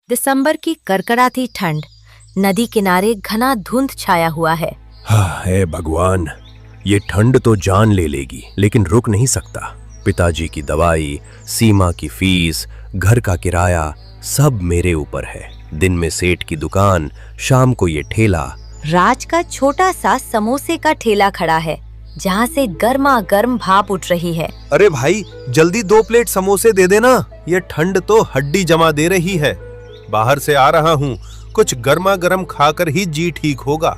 दिसंबर की कड़कड़ाती ठंड, नदी किनारे घना धुंध छाया हुआ है। हे भगवान, ये ठंड तो जान ले लेगी, लेकिन रुक नहीं सकता। पिताजी की दवाई, सीमा की फीस, घर का किराया, सब मेरे ऊपर है। दिन में सेठ की दुकान, शाम को ये ठेला। राज का छोटा सा समोसे का ठेला खड़ा है, जहाँ से गर्मा गर्म भाप उठ रही है। अरे भाई, जल्दी 2 प्लेट समोसे दे देना, ये ठंड तो हड्डी जमा दे रही है। बाहर से आ रहा हूँ, कुछ गर्मा गर्म खाकर ही जी ठीक होगा।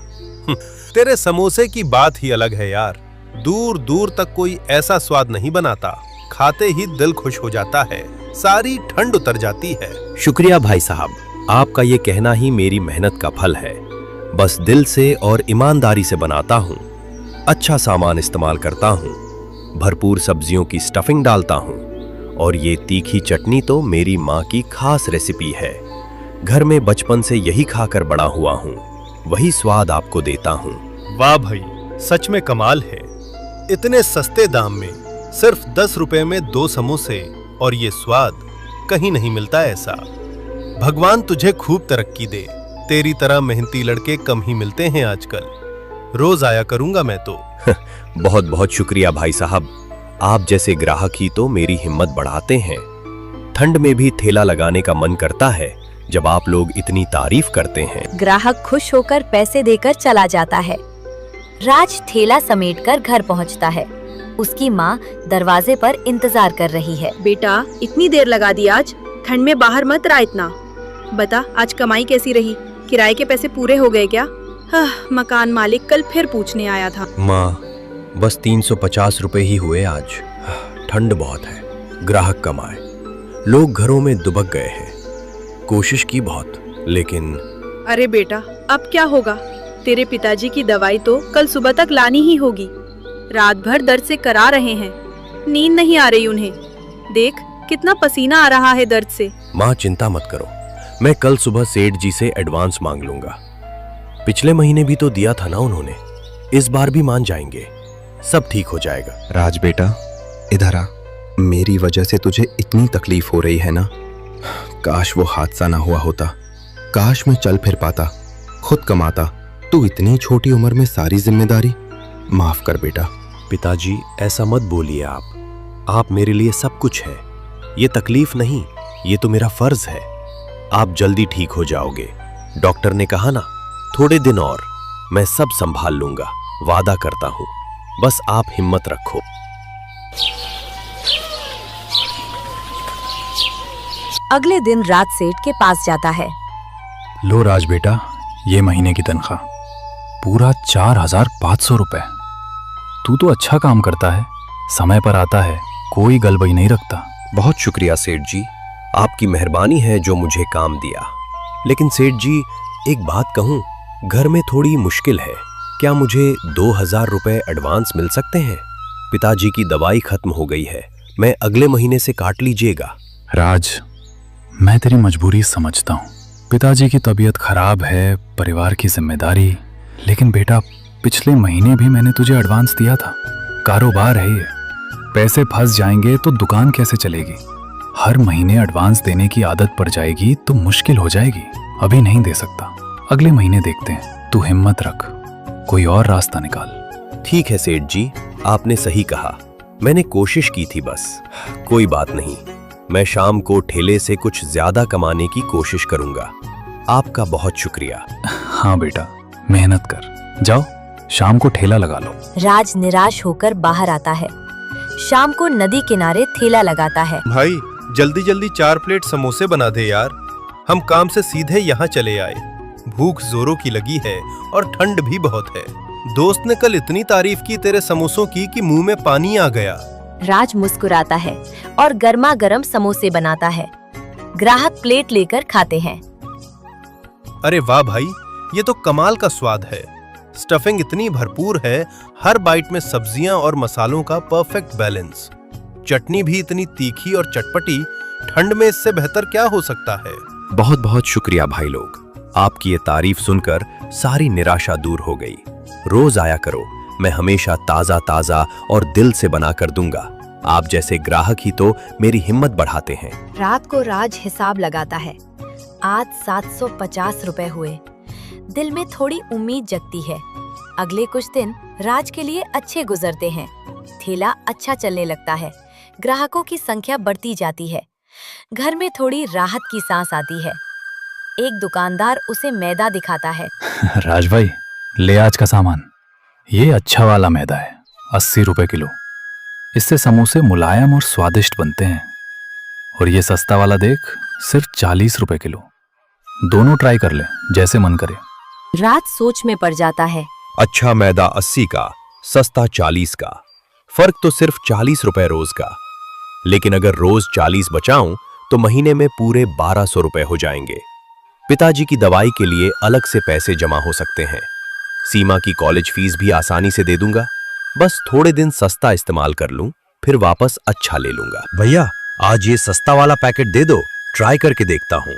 तेरे समोसे की बात ही अलग है यार, दूर दूर तक कोई ऐसा स्वाद नहीं बनाता। खाते ही दिल खुश हो जाता है, सारी ठंड उतर जाती है। शुक्रिया भाई साहब, आपका ये कहना ही मेरी मेहनत का फल है। बस दिल से और ईमानदारी से बनाता हूँ, अच्छा सामान इस्तेमाल करता हूँ, भरपूर सब्जियों की स्टफिंग डालता हूँ, और ये तीखी चटनी तो मेरी माँ की खास रेसिपी है। घर में बचपन से यही खाकर बड़ा हुआ हूँ, वही स्वाद आपको देता हूँ। वाह भाई, सच में कमाल है। इतने सस्ते दाम में सिर्फ 10 रुपए में 2 समोसे, और ये स्वाद कहीं नहीं मिलता ऐसा। भगवान तुझे खूब तरक्की दे, तेरी तरह मेहनती लड़के कम ही मिलते हैं आजकल। रोज आया करूंगा मैं तो। बहुत बहुत शुक्रिया भाई साहब, आप जैसे ग्राहक ही तो मेरी हिम्मत बढ़ाते हैं। ठंड में भी ठेला लगाने का मन करता है जब आप लोग इतनी तारीफ करते हैं। ग्राहक खुश होकर पैसे देकर चला जाता है। राज ठेला समेटकर घर पहुंचता है। उसकी माँ दरवाजे पर इंतजार कर रही है। बेटा, इतनी देर लगा दी आज, ठंड में बाहर मत रहा इतना। बता, आज कमाई कैसी रही? किराए के पैसे पूरे हो गए क्या? मकान मालिक कल फिर पूछने आया था। माँ, बस 350 रुपए ही हुए आज। ठंड बहुत है, ग्राहक कम आए, लोग घरों में दुबक गए हैं। कोशिश की बहुत, लेकिन। अरे बेटा, अब क्या होगा? तेरे पिताजी की दवाई तो कल सुबह तक लानी ही होगी। रात भर दर्द से करा रहे हैं, नींद नहीं आ रही उन्हें। देख, कितना पसीना आ रहा है दर्द से। माँ चिंता मत करो, मैं कल सुबह सेठ जी से एडवांस मांग लूंगा। पिछले महीने भी तो दिया था ना उन्होंने, इस बार भी मान जाएंगे, सब ठीक हो जाएगा। राज बेटा, इधर आ। मेरी वजह से तुझे इतनी तकलीफ हो रही है ना। काश वो हादसा ना हुआ होता, काश मैं चल फिर पाता, खुद कमाता। तू इतनी छोटी उम्र में सारी जिम्मेदारी। माफ कर बेटा। पिताजी, ऐसा मत बोलिए आप मेरे लिए सब कुछ है। ये तकलीफ नहीं, ये तो मेरा फर्ज है। आप जल्दी ठीक हो जाओगे, डॉक्टर ने कहा ना। थोड़े दिन और, मैं सब संभाल लूंगा, वादा करता हूं। बस आप हिम्मत रखो। अगले दिन राज सेठ के पास जाता है। लो राज बेटा, ये महीने की तनख्वाह पूरा 4500 रुपए। तू तो अच्छा काम करता है, समय पर आता है, कोई गलबई नहीं रखता। बहुत शुक्रिया सेठ जी, आपकी मेहरबानी है जो मुझे काम दिया। लेकिन सेठ जी, एक बात कहूं, घर में थोड़ी मुश्किल है। क्या मुझे 2000 रुपए एडवांस मिल सकते हैं? पिताजी की दवाई खत्म हो गई है, मैं अगले महीने से काट लीजिएगा। राज, मैं तेरी मजबूरी समझता हूँ। पिताजी की तबीयत खराब है, परिवार की जिम्मेदारी। लेकिन बेटा, पिछले महीने भी मैंने तुझे एडवांस दिया था। कारोबार है ये, पैसे फंस जाएंगे तो दुकान कैसे चलेगी? हर महीने एडवांस देने की आदत पड़ जाएगी तो मुश्किल हो जाएगी। अभी नहीं दे सकता, अगले महीने देखते हैं। तू हिम्मत रख, कोई और रास्ता निकाल। ठीक है सेठ जी, आपने सही कहा, मैंने कोशिश की थी बस। कोई बात नहीं, मैं शाम को ठेले से कुछ ज्यादा कमाने की कोशिश करूंगा। आपका बहुत शुक्रिया। हाँ बेटा, मेहनत कर। जाओ, शाम को ठेला लगा लो। राज निराश होकर बाहर आता है। शाम को नदी किनारे ठेला लगाता है। भाई, जल्दी जल्दी 4 प्लेट समोसे बना दे यार, हम काम से सीधे यहाँ चले आए। भूख जोरों की लगी है और ठंड भी बहुत है। दोस्त ने कल इतनी तारीफ की तेरे समोसों की कि मुंह में पानी आ गया। राज मुस्कुराता है और गर्मा गर्म समोसे बनाता है। ग्राहक प्लेट लेकर खाते हैं। अरे वाह भाई, ये तो कमाल का स्वाद है। स्टफिंग इतनी भरपूर है, हर बाइट में सब्जियां और मसालों का परफेक्ट बैलेंस। चटनी भी इतनी तीखी और चटपटी, ठंड में इससे बेहतर क्या हो सकता है? बहुत बहुत शुक्रिया भाई लोग, आपकी ये तारीफ सुनकर सारी निराशा दूर हो गई। रोज आया करो, मैं हमेशा ताजा ताजा और दिल से बना कर दूंगा। आप जैसे ग्राहक ही तो मेरी हिम्मत बढ़ाते हैं। रात को राज हिसाब लगाता है। आज 750 रुपए हुए। दिल में थोड़ी उम्मीद जगती है। अगले कुछ दिन राज के लिए अच्छे गुजरते हैं। ठेला अच्छा चलने लगता है। ग्राहकों की संख्या बढ़ती जाती है। घर में थोड़ी राहत की सांस आती है। एक दुकानदार उसे मैदा दिखाता है। राज भाई, ले आज का सामान। ये अच्छा वाला मैदा है, 80 रुपए किलो। इससे समोसे मुलायम और स्वादिष्ट बनते हैं। और ये सस्ता वाला देख, सिर्फ 40 रुपए किलो। दोनों ट्राई कर ले, जैसे मन करे। राज सोच में पड़ जाता है। अच्छा मैदा 80 का, सस्ता 40 का। फर्क तो सिर्फ 40 रुपए रोज का। लेकिन अगर रोज 40 बचाऊं तो महीने में पूरे 1200 रुपए हो जाएंगे। पिताजी की दवाई के लिए अलग से पैसे जमा हो सकते हैं। सीमा की कॉलेज फीस भी आसानी से दे दूंगा। बस थोड़े दिन सस्ता इस्तेमाल कर लूं, फिर वापस अच्छा ले लूंगा। भैया, आज ये सस्ता वाला पैकेट दे दो, ट्राई करके देखता हूं।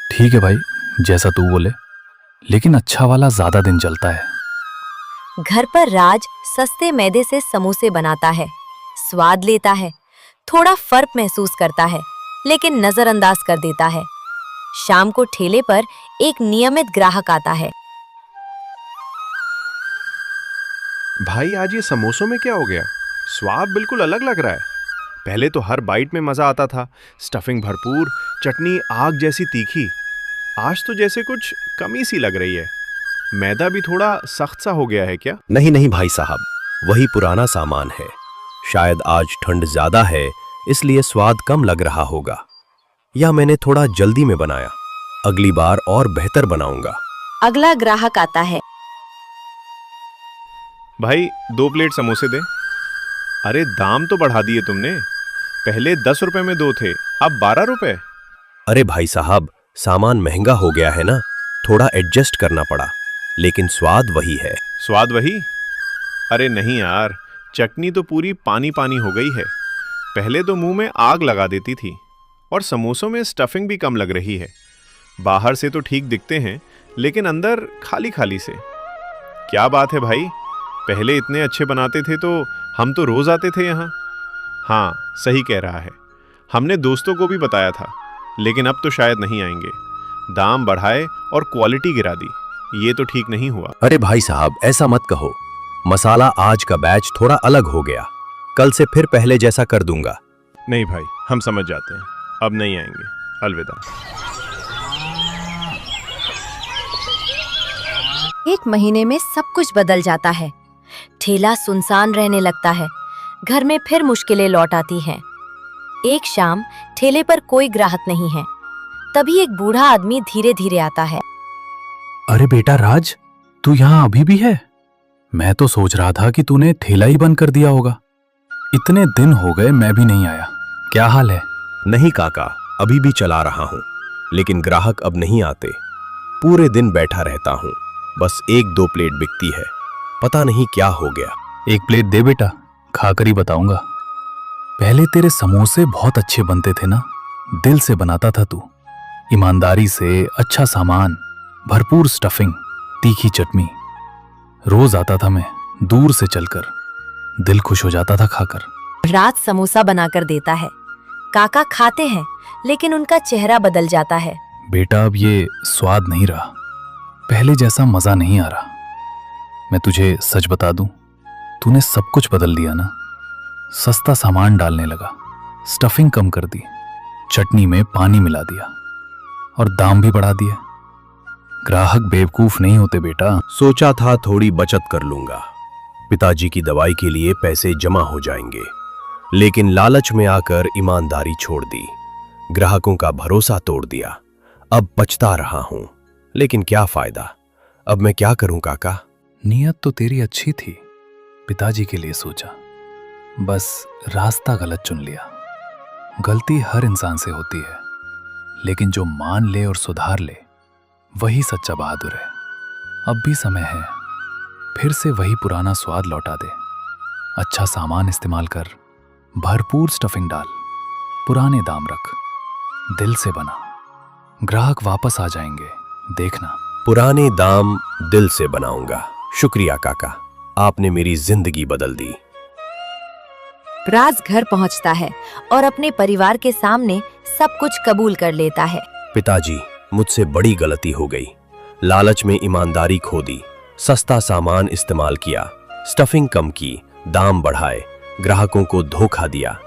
ठीक है भाई, जैसा तू बोले, लेकिन अच्छा वाला ज्यादा दिन चलता है। घर पर राज सस्ते मैदे से समोसे बनाता है। स्वाद लेता है, थोड़ा फर्क महसूस करता है, लेकिन नजरअंदाज कर देता है। शाम को ठेले पर एक नियमित ग्राहक आता है। भाई, आज ये समोसों में क्या हो गया? स्वाद बिल्कुल अलग लग रहा है। पहले तो हर बाइट में मजा आता था। स्टफिंग भरपूर, चटनी आग जैसी तीखी। आज तो जैसे कुछ कमी सी लग रही है। मैदा भी थोड़ा सख्त सा हो गया है क्या? नहीं नहीं भाई साहब, वही पुराना सामान है। शायद आज ठंड ज्यादा है, इसलिए स्वाद कम लग रहा होगा। या मैंने थोड़ा जल्दी में बनाया। अगली बार और बेहतर बनाऊंगा। अगला ग्राहक आता है। भाई, 2 प्लेट समोसे दे। अरे, दाम तो बढ़ा दिए तुमने। पहले 10 रुपए में 2 थे, अब 12 रुपए। अरे भाई साहब, सामान महंगा हो गया है ना, थोड़ा एडजस्ट करना पड़ा। लेकिन स्वाद वही है। स्वाद वही? अरे नहीं यार, चटनी तो पूरी पानी पानी हो गई है। पहले तो मुंह में आग लगा देती थी। और समोसों में स्टफिंग भी कम लग रही है। बाहर से तो ठीक दिखते हैं, लेकिन अंदर खाली खाली से। क्या बात है भाई, पहले इतने अच्छे बनाते थे तो हम तो रोज आते थे यहाँ। हाँ, सही कह रहा है। हमने दोस्तों को भी बताया था, लेकिन अब तो शायद नहीं आएंगे। दाम बढ़ाए और क्वालिटी गिरा दी, ये तो ठीक नहीं हुआ। अरे भाई साहब, ऐसा मत कहो। मसाला आज का बैच थोड़ा अलग हो गया। कल से फिर पहले जैसा कर दूंगा। नहीं भाई, हम समझ जाते हैं, अब नहीं आएंगे। अलविदा। एक महीने में सब कुछ बदल जाता है। ठेला सुनसान रहने लगता है। घर में फिर मुश्किलें लौट आती हैं। एक शाम ठेले पर कोई ग्राहक नहीं है। तभी एक बूढ़ा आदमी धीरे धीरे आता है। अरे बेटा राज, तू यहाँ अभी भी है? मैं तो सोच रहा था कि तूने ठेला ही बंद कर दिया होगा। इतने दिन हो गए मैं भी नहीं आया। क्या हाल है? नहीं काका, अभी भी चला रहा हूँ, लेकिन ग्राहक अब नहीं आते। पूरे दिन बैठा रहता हूँ, बस 1-2 प्लेट बिकती है। पता नहीं क्या हो गया। एक प्लेट दे बेटा, खाकर ही बताऊंगा। पहले तेरे समोसे बहुत अच्छे बनते थे ना, दिल से बनाता था तू। ईमानदारी से, अच्छा सामान, भरपूर स्टफिंग, तीखी चटनी। रोज आता था मैं, दूर से चलकर। दिल खुश हो जाता था खाकर। राज समोसा बनाकर देता है। काका खाते हैं, लेकिन उनका चेहरा बदल जाता है। बेटा, अब ये स्वाद नहीं रहा। पहले जैसा मजा नहीं आ रहा। मैं तुझे सच बता दूं, तूने सब कुछ बदल दिया ना। सस्ता सामान डालने लगा, स्टफिंग कम कर दी, चटनी में पानी मिला दिया और दाम भी बढ़ा दिए। ग्राहक बेवकूफ नहीं होते बेटा। सोचा था थोड़ी बचत कर लूंगा, पिताजी की दवाई के लिए पैसे जमा हो जाएंगे, लेकिन लालच में आकर ईमानदारी छोड़ दी, ग्राहकों का भरोसा तोड़ दिया। अब पछता रहा हूं, लेकिन क्या फायदा। अब मैं क्या करूं काका? नीयत तो तेरी अच्छी थी, पिताजी के लिए सोचा, बस रास्ता गलत चुन लिया। गलती हर इंसान से होती है, लेकिन जो मान ले और सुधार ले वही सच्चा बहादुर है। अब भी समय है, फिर से वही पुराना स्वाद लौटा दे। अच्छा सामान इस्तेमाल कर, भरपूर स्टफिंग डाल, पुराने दाम रख, दिल से बना। ग्राहक वापस आ जाएंगे, देखना। पुराने दाम दिल से बनाऊंगा। शुक्रिया काका, आपने मेरी जिंदगी बदल दी। राज घर पहुंचता है और अपने परिवार के सामने सब कुछ कबूल कर लेता है। पिताजी, मुझसे बड़ी गलती हो गई। लालच में ईमानदारी खो दी, सस्ता सामान इस्तेमाल किया, स्टफिंग कम की, दाम बढ़ाए, ग्राहकों को धोखा दिया,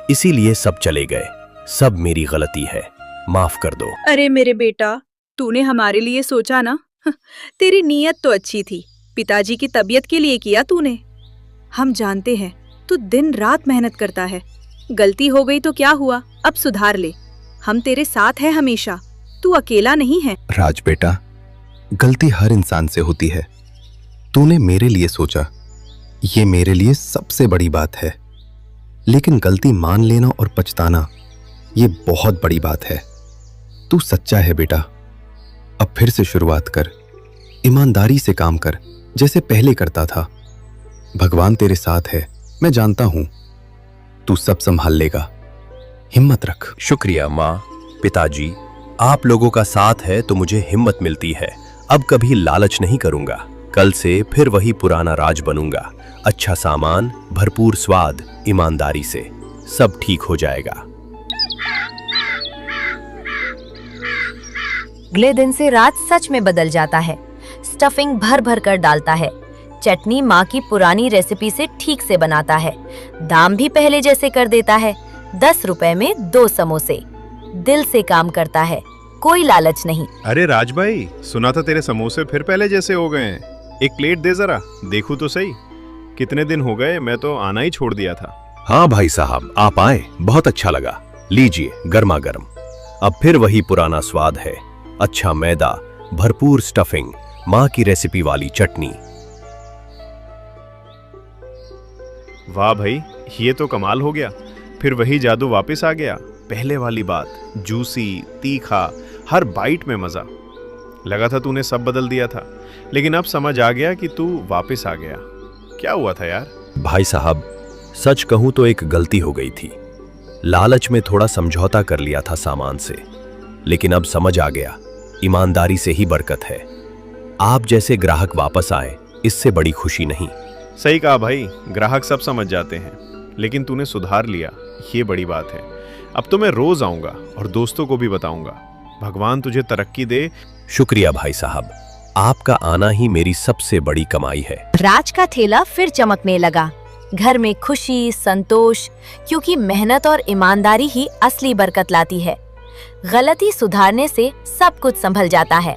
इसीलिए सब चले गए। सब मेरी गलती है, माफ कर दो। अरे मेरे बेटा, तूने हमारे लिए सोचा ना। तेरी नीयत तो अच्छी थी, पिताजी की तबीयत के लिए किया तूने। हम जानते हैं तू दिन रात मेहनत करता है। गलती हो गई तो क्या हुआ, अब सुधार ले। हम तेरे साथ हैं हमेशा, तू अकेला नहीं है। राज बेटा, गलती हर इंसान से होती है। तूने मेरे लिए सोचा, ये मेरे लिए सबसे बड़ी बात है। लेकिन गलती मान लेना और पछताना, ये बहुत बड़ी बात है। तू सच्चा है बेटा। अब फिर से शुरुआत कर, ईमानदारी से काम कर जैसे पहले करता था। भगवान तेरे साथ है, मैं जानता हूं। तू सब संभाल लेगा, हिम्मत रख। शुक्रिया माँ, पिताजी, आप लोगों का साथ है तो मुझे हिम्मत मिलती है। अब कभी लालच नहीं करूंगा। कल से फिर वही पुराना राज बनूंगा। अच्छा सामान, भरपूर स्वाद, ईमानदारी से सब ठीक हो जाएगा। अगले दिन से राज सच में बदल जाता है। स्टफिंग भर भर कर डालता है। चटनी माँ की पुरानी रेसिपी से ठीक से बनाता है। दाम भी पहले जैसे कर देता है। 10 रुपए में 2 समोसे। दिल से काम करता है, कोई लालच नहीं। अरे राज भाई, सुना था तेरे समोसे फिर पहले जैसे हो गए हैं। एक प्लेट दे जरा, देखूं तो सही। कितने दिन हो गए, मैं तो आना ही छोड़ दिया था। हाँ भाई साहब, आप आए, बहुत अच्छा लगा। लीजिए, गर्मा गर्म। अब फिर वही पुराना स्वाद है। अच्छा मैदा, भरपूर स्टफिंग, माँ की रेसिपी वाली चटनी। वाह भाई, ये तो कमाल हो गया। फिर वही जादू वापस आ गया। पहले वाली बात, जूसी, तीखा, हर बाइट में मजा। लगा था तूने सब बदल दिया था, लेकिन अब समझ आ गया कि तू वापस आ गया। क्या हुआ था यार? भाई साहब, सच कहूं तो एक गलती हो गई थी। लालच में थोड़ा समझौता कर लिया था सामान से, लेकिन अब समझ आ गया, ईमानदारी से ही बरकत है। आप जैसे ग्राहक वापस आए, इससे बड़ी खुशी नहीं। सही कहा भाई, ग्राहक सब समझ जाते हैं, लेकिन तूने सुधार लिया, ये बड़ी बात है। अब तो मैं रोज आऊंगा और दोस्तों को भी बताऊंगा। भगवान तुझे तरक्की दे। शुक्रिया भाई साहब, आपका आना ही मेरी सबसे बड़ी कमाई है। राज का ठेला फिर चमकने लगा। घर में खुशी, संतोष, क्योंकि मेहनत और ईमानदारी ही असली बरकत लाती है। गलती सुधारने से सब कुछ संभल जाता है।